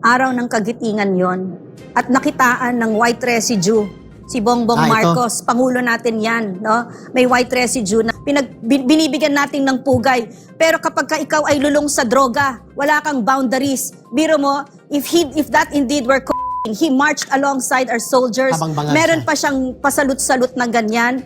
araw ng kagitingan yon at nakitaan ng white residue si Bongbong Marcos, Pangulo natin yan, no? May white residue na binibigyan natin ng pugay. Pero kapag ikaw ay lulong sa droga, wala kang boundaries. Biro mo, if that indeed were he marched alongside our soldiers, meron pa siyang pasalut-salut na ganyan.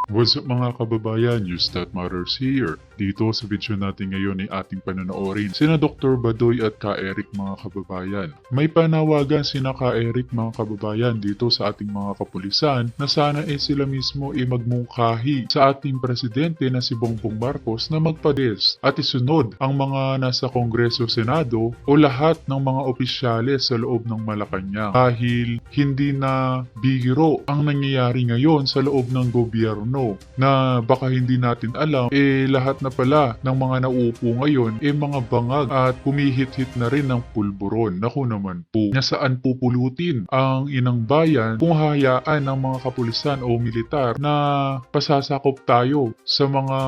What's up mga kababayan, News That Matters here. Dito sa video natin ngayon ay ating panonoorin sina Dr. Badoy at Ka Eric mga kababayan. May panawagan sina Ka Eric mga kababayan dito sa ating mga kapulisan na sana sila mismo magmungkahi sa ating presidente na si Bongbong Marcos na magpades at isunod ang mga nasa Kongreso, Senado o lahat ng mga opisyales sa loob ng Malacanang. Dahil hindi na biro ang nangyayari ngayon sa loob ng gobyerno na baka hindi natin alam, lahat na pala ng mga nauupo ngayon mga bangag at humihit-hit na rin ng pulburon. Naku naman po, nasaan pupulutin ang inang bayan kung hayaan ng mga kapulisan o militar na pasasakop tayo sa mga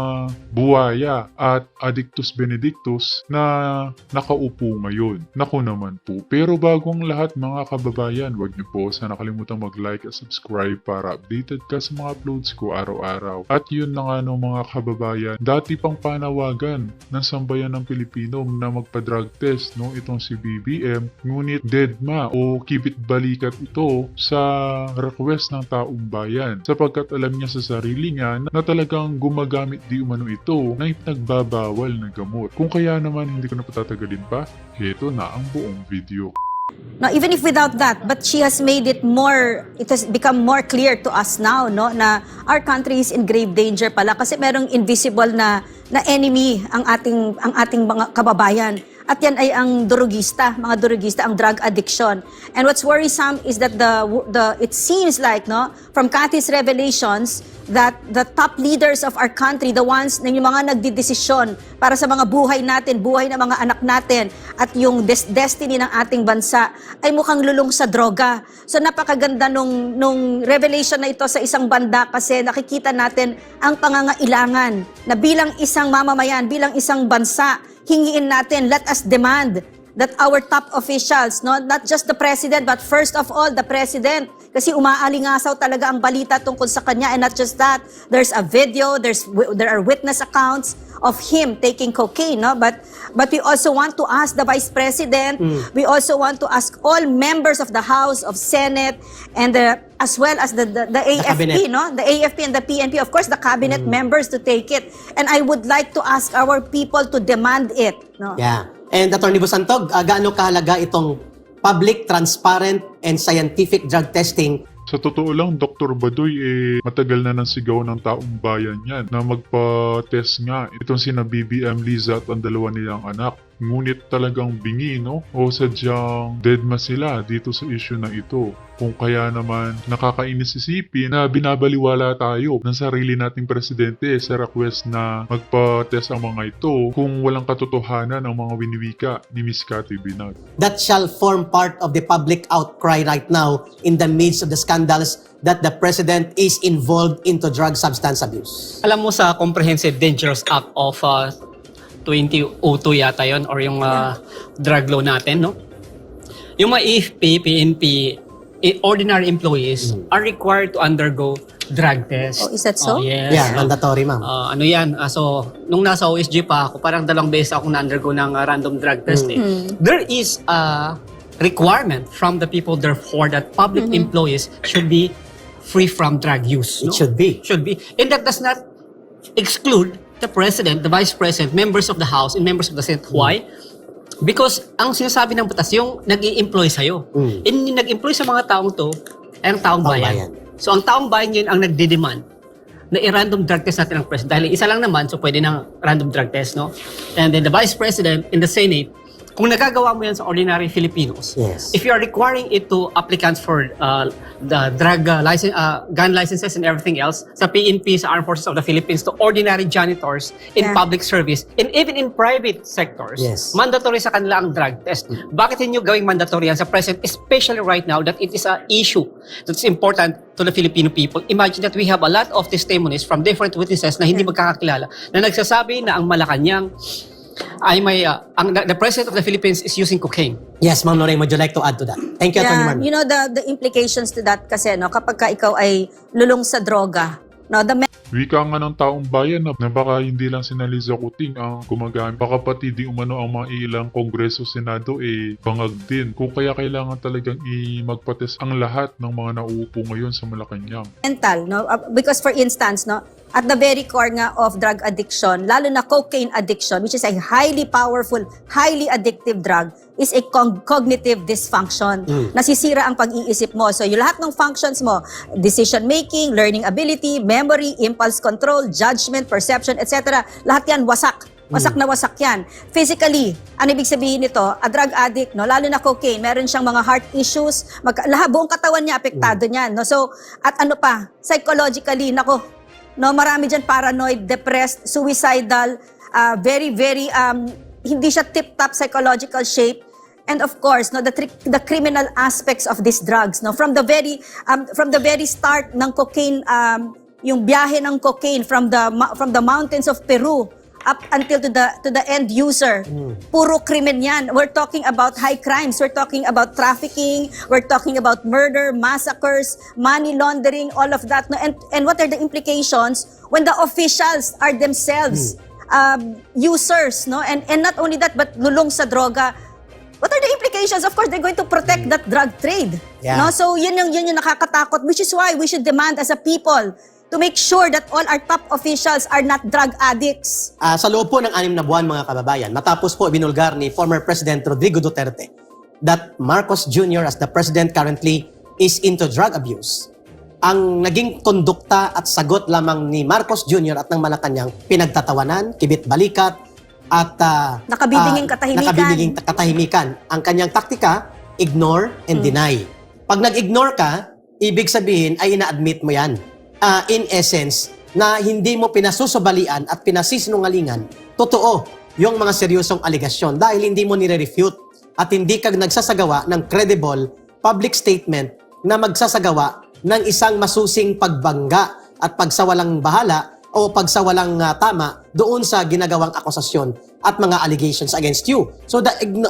buwaya at addictus benedictus na nakaupo ngayon. Naku naman po. Pero bago ang lahat mga kababayan, huwag niyo po sana kalimutang mag-like at subscribe para updated ka sa mga uploads ko araw-araw. At yun na nga no mga kababayan, dati pang panawagan ng sambayan ng Pilipino na magpa-drug test itong si BBM, ngunit deadma o kibit balikat ito sa request ng taong bayan sapagkat alam niya sa sarili niya na talagang gumagamit di umano ito ng nagbabawal na gamot. Kung kaya naman hindi ko na patatagalin pa, heto na ang buong video. No, even if without that, but she has made it has become more clear to us now, no, na our country is in grave danger pala kasi merong invisible na enemy ang ating mga kababayan. At yan ay ang mga drugista, ang drug addiction. And what's worrisome is that it seems like, no, from Cathy's revelations, that the top leaders of our country, the ones na yung mga nagdidesisyon para sa mga buhay natin, buhay ng mga anak natin, at yung destiny ng ating bansa, ay mukhang lulong sa droga. So napakaganda nung revelation na ito sa isang banda kasi nakikita natin ang pangangailangan na bilang isang mamamayan, bilang isang bansa, hingiin natin, let us demand that our top officials, not just the president, but first of all, the president, kasi umaalingasaw talaga ang balita tungkol sa kanya, and not just that, there's a video, there are witness accounts of him taking cocaine, but we also want to ask the vice president, we also want to ask all members of the House, of Senate, and as well as the AFP, the AFP and the PNP, of course, the cabinet members to take it. And I would like to ask our people to demand it. Yeah. And Atty. Busantog, gaano kahalaga itong public, transparent, and scientific drug testing? Sa totoo lang, Dr. Badoy, matagal na ng sigaw ng taong bayan yan na magpa-test nga itong sina BBM Liza at ang dalawa nilang anak. Ngunit talagang bingi, o sadyang deadma sila dito sa issue na ito. Kung kaya naman nakakainis isipin na binabaliwala tayo ng sarili nating presidente sa request na magpa-test ang mga ito kung walang katotohanan ang mga winiwika ni Ms. Cathy Binag. That shall form part of the public outcry right now in the midst of the scandals that the president is involved into drug substance abuse. Alam mo sa Comprehensive Dangerous Act of 2002 yata yon or yung drug law natin, yung mga AFP, PNP, ordinary employees are required to undergo drug test. Oh, is that so? Yes. Yeah, mandatory, ma'am. Ano yan? So, nung nasa OSG pa ako, parang 2 beses ako na-undergo ng random drug test. There is a requirement from the people, therefore, that public employees should be free from drug use. It should be. Should be. And that does not exclude the president, the vice president, members of the House, and members of the Senate. Why? Because ang sinasabi ng batas, yung nag-i-employ sa'yo. And yung nag-employ sa mga taong to, ay ang taong bayan. So ang taong bayan yun ang nagde-demand na i-random drug test natin ang president. Dahil isa lang naman, so pwede ng random drug test, And then the vice president in the Senate, kung nagagawa mo yan sa ordinary Filipinos, if you are requiring it to applicants for the drug license, gun licenses and everything else, sa PNP, sa Armed Forces of the Philippines, to ordinary janitors in public service, and even in private sectors, mandatory sa kanila ang drug test. Bakit hindi nyo gawing mandatory yan sa present, especially right now that it is an issue that's important to the Filipino people? Imagine that we have a lot of testimonies from different witnesses na hindi magkakakilala, na nagsasabi na ang Malacanang the president of the Philippines is using cocaine. Yes, Ma'am Lorraine, would you like to add to that? Thank you, Attorney Yeah, Marmy. you know the implications to that kasi no kapag ka ikaw ay lulong sa droga, no, the Wika nga ng taong bayan na baka hindi lang si Liza Kuting ang gumagamit. Baka pati di umano ang mga ilang kongreso, senado bangag din. Kung kaya kailangan talagang magpates ang lahat ng mga nauupo ngayon sa Malacanang. mental, no? Because for instance, no, at the very core nga of drug addiction, lalo na cocaine addiction, which is a highly powerful, highly addictive drug, is a cognitive dysfunction. Nasisira ang pag-iisip mo. So, yung lahat ng functions mo, decision making, learning ability, memory, impulse control, judgment, perception, etc. Lahat yan wasak. Wasak na wasak yan. Physically, ano ibig sabihin nito? A drug addict, no, lalo na cocaine, meron siyang mga heart issues, buong katawan niya apektado niyan, no? So, at ano pa, psychologically, nako, no, marami diyan paranoid, depressed, suicidal, very hindi siya tip-top psychological shape. And of course, no, the criminal aspects of these drugs, no, from the very start ng cocaine, yung biyahe ng cocaine from the mountains of Peru up until to the end user. Puro krimen yan. We're talking about high crimes. We're talking about trafficking. We're talking about murder, massacres, money laundering, all of that. No? And what are the implications when the officials are themselves users, no? And not only that, but lulong sa droga. What are the implications? Of course, they're going to protect that drug trade. Yeah. No? So yun yung nakakatakot, which is why we should demand as a people to make sure that all our top officials are not drug addicts. Sa loob po ng 6 na buwan, mga kababayan, matapos po binulgar ni former President Rodrigo Duterte that Marcos Jr. as the president currently is into drug abuse, ang naging kondukta at sagot lamang ni Marcos Jr. at ng Malacanang pinagtatawanan, kibit-balikat, at Nakabibinging katahimikan. nakabibinging katahimikan. Ang kanyang taktika, ignore and deny. Pag nag-ignore ka, ibig sabihin ay ina-admit mo yan. In essence, na hindi mo pinasusubalian at pinasisinungalingan, totoo yung mga seryosong aligasyon dahil hindi mo nire-refute at hindi ka nagsasagawa ng credible public statement na magsasagawa ng isang masusing pagbangga at pagsawalang bahala o pagsawalang tama doon sa ginagawang akusasyon at mga allegations against you. So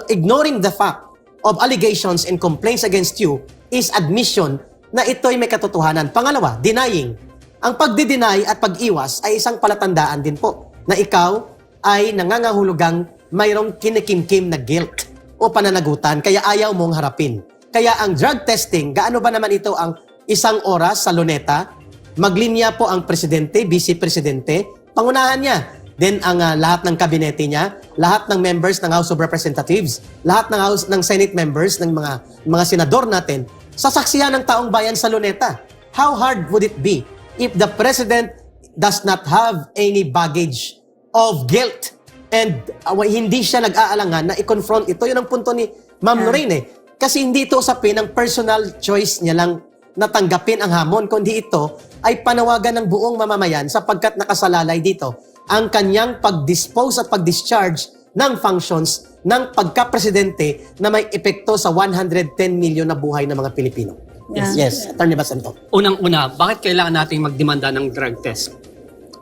ignoring the fact of allegations and complaints against you is admission na ito'y may katotohanan. Pangalawa, denying. Ang pagdi-deny at pag-iwas ay isang palatandaan din po na ikaw ay nangangahulugang mayroong kinikimkim na guilt o pananagutan kaya ayaw mong harapin. Kaya ang drug testing, gaano ba naman ito ang isang oras sa luneta? Maglinya po ang presidente, vice-presidente, pangunahan niya. Then ang lahat ng kabinete niya, lahat ng members ng House of Representatives, lahat ng Senate members, ng mga senador natin, sasaksihan ng taong bayan sa luneta. How hard would it be if the president does not have any baggage of guilt and hindi siya nag-aalangan na i-confront ito? Yun ang punto ni Ma'am Lorraine. Kasi hindi ito usapin ng personal choice niya lang natanggapin ang hamon, kundi ito ay panawagan ng buong mamamayan sapagkat nakasalalay dito ang kanyang pag-dispose at pag-discharge ng functions ng pagka-presidente na may epekto sa 110 million na buhay ng mga Pilipino. Yes, Attorney Basanto. Unang-una, bakit kailangan nating magdemanda ng drug test?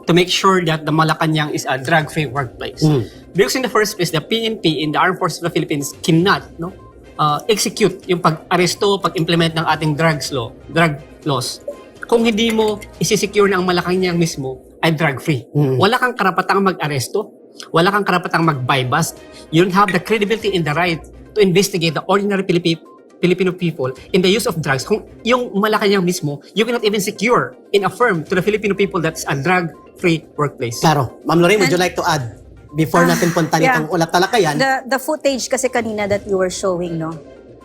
To make sure that the Malacanang is a drug-free workplace. Because in the first place, the PNP in the Armed Forces of the Philippines cannot execute yung pag-aresto, pag-implement ng ating drug laws. Kung hindi mo isi-secure na ang Malacanang mismo ay drug-free. Wala kang karapatang mag-aresto, wala kang karapatang mag-bypass. You don't have the credibility and the right to investigate the ordinary Filipino people in the use of drugs. Kung yung Malacanang mismo, you cannot even secure and affirm to the Filipino people that's a drug-free workplace. Klaro. Ma'am Lorraine, would you like to add before natin puntan itong ulat talakayan? The footage kasi kanina that you were showing, no?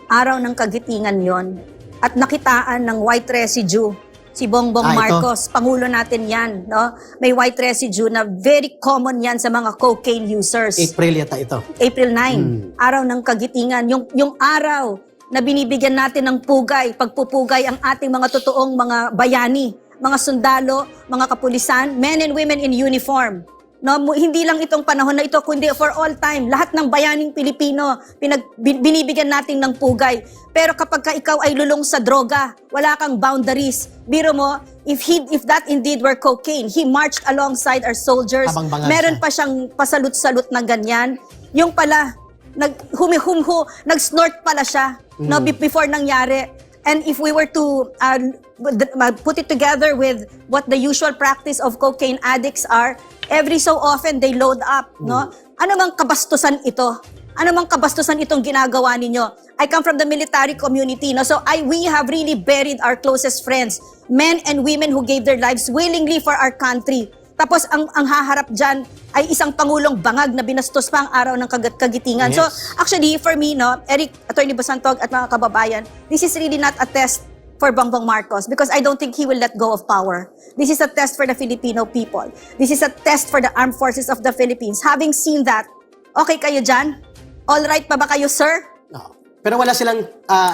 Araw ng kagitingan yon at nakitaan ng white residue. Si Bongbong Marcos, Pangulo natin yan, no? May white residue na very common yan sa mga cocaine users. April yata ito. April 9, araw ng kagitingan. Yung araw na binibigyan natin ng pugay, pagpupugay ang ating mga totoong mga bayani, mga sundalo, mga kapulisan, men and women in uniform. No, hindi lang itong panahon na ito, kundi for all time. Lahat ng bayaning Pilipino, binibigyan natin ng pugay. Pero kapag ikaw ay lulong sa droga, wala kang boundaries. Biro mo, if that indeed were cocaine, he marched alongside our soldiers. Habang bangag Meron siya. pa siyang pasalut-salut na ganyan. Yung pala, nag-snort pala siya no, before nangyari. And if we were to put it together with what the usual practice of cocaine addicts are, every so often they load up. No? Ano mang kabastusan ito? Ano mang kabastusan itong ginagawa ninyo? I come from the military community, no? So we have really buried our closest friends, men and women who gave their lives willingly for our country. Tapos ang haharap dyan ay isang pangulong bangag na binastos pa ang araw ng kagitingan. Yes. So actually for me, no, Eric, Attorney Basantog at mga kababayan, this is really not a test for Bongbong Marcos because I don't think he will let go of power. This is a test for the Filipino people. This is a test for the armed forces of the Philippines. Having seen that, okay kayo dyan? All right pa ba kayo, sir? No. Pero wala silang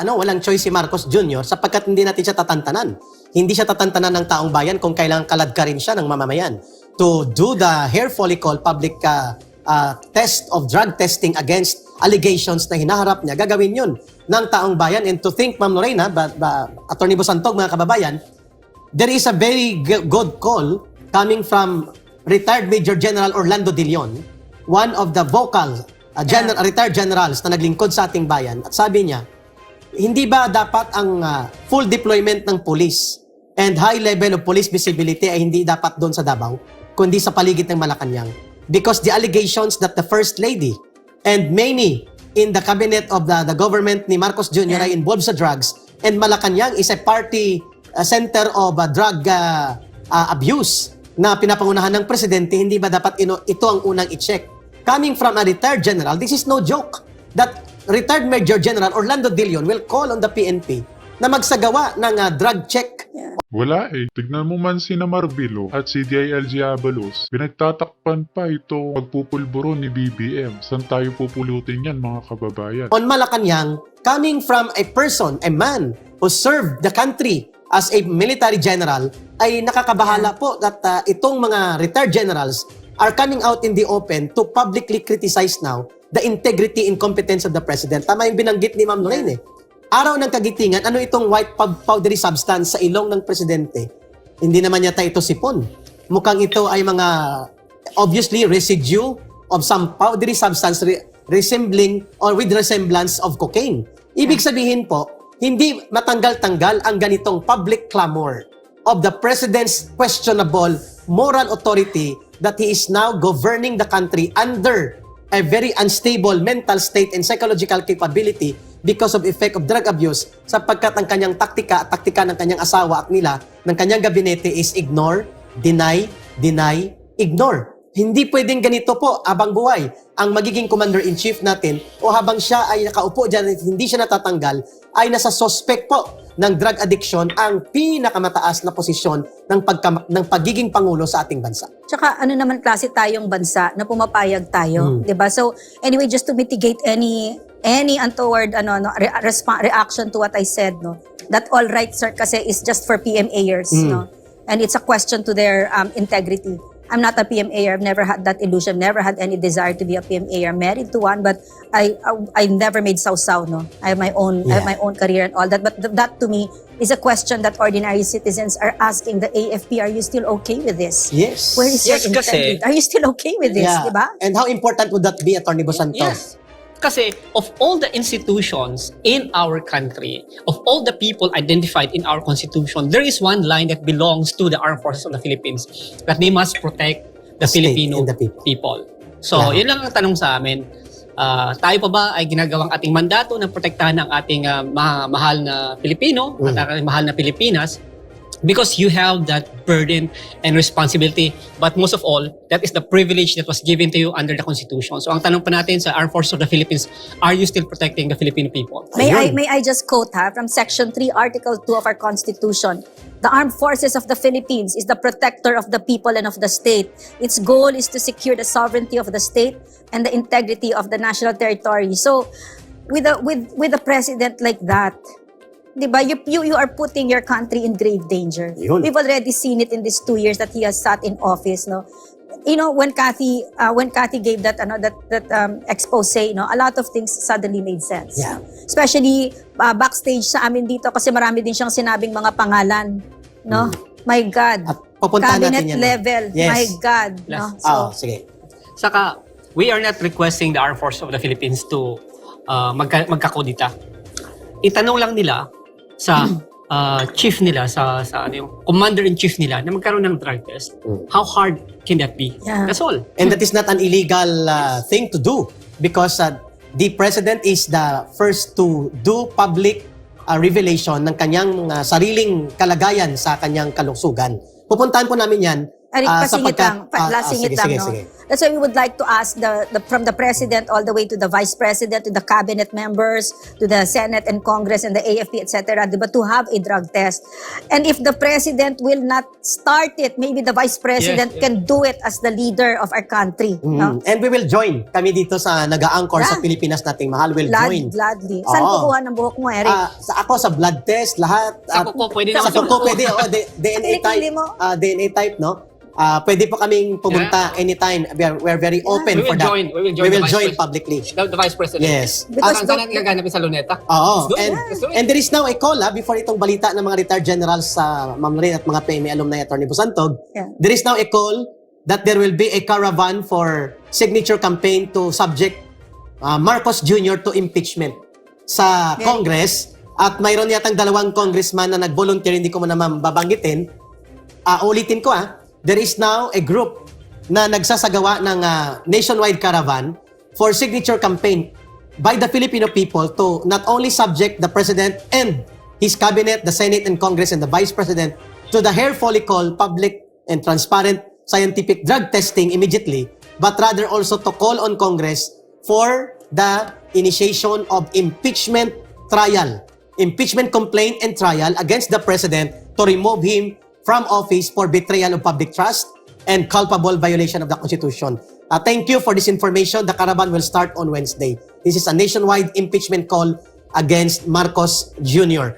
walang choice si Marcos Jr. sapagkat hindi natin siya tatantanan. Hindi siya tatantanan ng taong bayan kung kailangan kaladkarin siya ng mamamayan to do the hair follicle public test of drug testing against allegations na hinaharap niya. Gagawin yun ng taong bayan. And to think, Ma'am Lorena, Attorney Bosantog, mga kababayan, there is a very good call coming from retired Major General Orlando De Leon, one of the vocal retired generals na naglingkod sa ating bayan. At sabi niya, hindi ba dapat ang full deployment ng police and high level of police visibility ay hindi dapat doon sa Davao, kundi sa paligid ng Malacanang? Because the allegations that the First Lady and many in the cabinet of the government ni Marcos Jr. ay involved sa drugs, and Malacanang is a party center of drug abuse na pinapangunahan ng presidente, hindi ba dapat ito ang unang i-check? Coming from a retired general, this is no joke that retired Major General Orlando De Leon will call on the PNP na magsagawa ng drug check. Wala eh. Tignan mo man si Marvilo at si DILG Abalos. Pinagtatakpan pa ito magpupulburo ni BBM. Saan tayo pupulutin yan, mga kababayan? On Malacanang, coming from a person, a man who served the country as a military general, ay nakakabahala po that itong mga retired generals are coming out in the open to publicly criticize now the integrity and competence of the president. Tama yung binanggit ni Ma'am Lorraine eh. Araw ng kagitingan, ano itong white powdery substance sa ilong ng presidente? Hindi naman yata ito sipon. Mukhang ito ay mga, obviously, residue of some powdery substance resembling or with resemblance of cocaine. Ibig sabihin po, hindi matanggal-tanggal ang ganitong public clamor of the president's questionable moral authority that he is now governing the country under a very unstable mental state and psychological capability because of effect of drug abuse, sapagkat ang kanyang taktika ng kanyang asawa at nila, ng kanyang gabinete is ignore, deny, ignore. Hindi pwedeng ganito po habang buhay ang magiging commander-in-chief natin o habang siya ay nakaupo dyan at hindi siya natatanggal, ay nasa suspect po ng drug addiction ang pinakamataas na posisyon ng pagiging pangulo sa ating bansa. Tsaka ano naman klase tayong bansa na pumapayag tayo, 'di ba? So anyway, just to mitigate any untoward reaction to what I said, no. That all right sir kasi is just for PMAers, no. And it's a question to their integrity. I'm not a PMAer. I've never had that illusion, never had any desire to be a PMAer. Married to one, but I never made sausaw, no. I have my own career and all that. But that to me is a question that ordinary citizens are asking the AFP. Are you still okay with this? Yes. Where is your Yes, kasi- integrity? Are you still okay with this, Yeah. di ba? And how important would that be, Attorney Bosanto? Yes. Kasi of all the institutions in our country, of all the people identified in our constitution, there is one line that belongs to the armed forces of the Philippines, that they must protect the State Filipino and the people. people. So, Yeah. yun lang ang tanong sa amin. Tayo pa ba ay ginagawang ating mandato na protektahan ang ating mahal na Pilipino at ang mahal na Pilipinas? Because you have that burden and responsibility, but most of all, that is the privilege that was given to you under the Constitution. So ang tanong pa natin sa Armed Forces of the Philippines, are you still protecting the Filipino people? May Ayun. I just quote from Section 3, Article 2 of our Constitution. The Armed Forces of the Philippines is the protector of the people and of the state. Its goal is to secure the sovereignty of the state and the integrity of the national territory. So, with a president like that, diba, you are putting your country in grave danger. Yun. We've already seen it in these 2 years that he has sat in office, no. You know, when Kathy gave that expose, no, a lot of things suddenly made sense. Yeah. Especially backstage sa amin dito kasi marami din siyang sinabing mga pangalan, no. My God. At pupuntahan Cabinet natin yan. level. Yes. My God. No? Oh, sige. Saka, we are not requesting the Armed Forces of the Philippines to magkakodita. Itanong lang nila sa chief nila, sa ano yung commander-in-chief nila na magkaroon ng drug test. How hard can that be? Yeah. That's all. And that is not an illegal thing to do because the president is the first to do public revelation ng kanyang sariling kalagayan sa kanyang kalusugan. Pupuntahan po namin yan. Eric, pasingit lang. Last singit lang, no? Sige. That's why we would like to ask from the President all the way to the Vice President, to the Cabinet members, to the Senate and Congress and the AFP, etc., diba, to have a drug test. And if the President will not start it, maybe the Vice President Yes. can do it as the leader of our country. No? And we will join. Kami dito sa nag-a-anchor sa Yeah. Pilipinas nating mahal will join. Gladly. Saan Oo. kukuha ng buhok mo, Eric? Ako sa blood test, lahat. Sa kuko, pwede Sa naman sa kuko, kuko. pwede. DNA type. Kilikili mo. DNA type, no? Pwede po kaming pumunta anytime. We're very open We for will that. join. We will join We the will Vice join President. publicly. The Vice President. Yes. Because Saan natin gaganapin sa Luneta? Oo. Let's do it. And, Let's do it. and there is now a call, before itong balita ng mga retired generals sa Ma'am Lorraine at mga PMA alumni Atty. Busantog, Yeah. there is now a call that there will be a caravan for signature campaign to subject Marcos Jr. to impeachment sa Yeah. Congress. At mayroon yatang 2 congressman na nag-volunteer, hindi ko man naman babanggitin. Ulitin ko there is now a group na nagsasagawa ng nationwide caravan for signature campaign by the Filipino people to not only subject the President and his cabinet, the Senate and Congress and the Vice President to the hair follicle public and transparent scientific drug testing immediately, but rather also to call on Congress for the initiation of impeachment trial, impeachment complaint and trial against the President to remove him from office for betrayal of public trust and culpable violation of the Constitution. Thank you for this information. The caravan will start on Wednesday. This is a nationwide impeachment call against Marcos Jr.